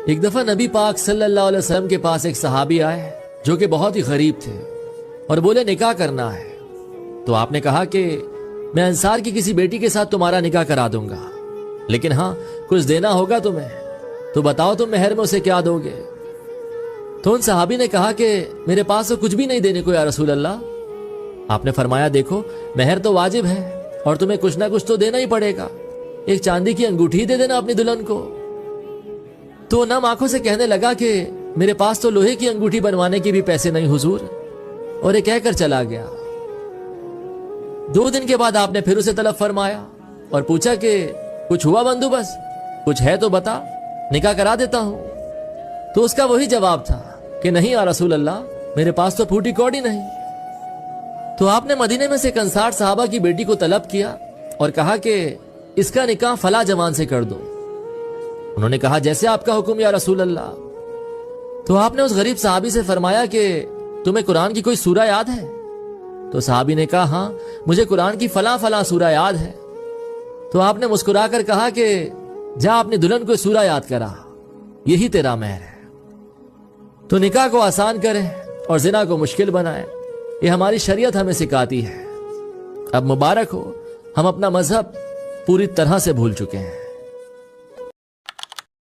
ایک دفعہ نبی پاک صلی اللہ علیہ وسلم کے پاس ایک صحابی آئے جو کہ بہت ہی غریب تھے اور بولے نکاح کرنا ہے. تو آپ نے کہا کہ میں انصار کی کسی بیٹی کے ساتھ تمہارا نکاح کرا دوں گا، لیکن ہاں کچھ دینا ہوگا تمہیں، تو بتاؤ تم مہر میں اسے کیا دو گے؟ تو ان صحابی نے کہا کہ میرے پاس تو کچھ بھی نہیں دینے کو یا رسول اللہ. آپ نے فرمایا دیکھو مہر تو واجب ہے اور تمہیں کچھ نہ کچھ تو دینا ہی پڑے گا، ایک چاندی کی انگوٹھی دے دینا اپنی دلہن کو. تو نم آنکھوں سے کہنے لگا کہ میرے پاس تو لوہے کی انگوٹھی بنوانے کے بھی پیسے نہیں حضور، اور یہ کہہ کر چلا گیا. 2 دن کے بعد آپ نے پھر اسے طلب فرمایا اور پوچھا کہ کچھ ہوا بندوبست، کچھ ہے تو بتا، نکاح کرا دیتا ہوں. تو اس کا وہی جواب تھا کہ نہیں یا رسول اللہ، میرے پاس تو پھوٹی کوڑی نہیں. تو آپ نے مدینے میں سے ایک انصار صحابہ کی بیٹی کو طلب کیا اور کہا کہ اس کا نکاح فلاں جوان سے کر دو. انہوں نے کہا جیسے آپ کا حکم یا رسول اللہ. تو آپ نے اس غریب صحابی سے فرمایا کہ تمہیں قرآن کی کوئی سورہ یاد ہے؟ تو صحابی نے کہا ہاں مجھے قرآن کی فلاں فلاں سورہ یاد ہے. تو آپ نے مسکرا کر کہا کہ جا اپنی دلہن کو سورہ یاد کرا، یہی تیرا مہر ہے. تو نکاح کو آسان کرے اور زنا کو مشکل بنائے، یہ ہماری شریعت ہمیں سکھاتی ہے. اب مبارک ہو، ہم اپنا مذہب پوری طرح سے بھول چکے ہیں.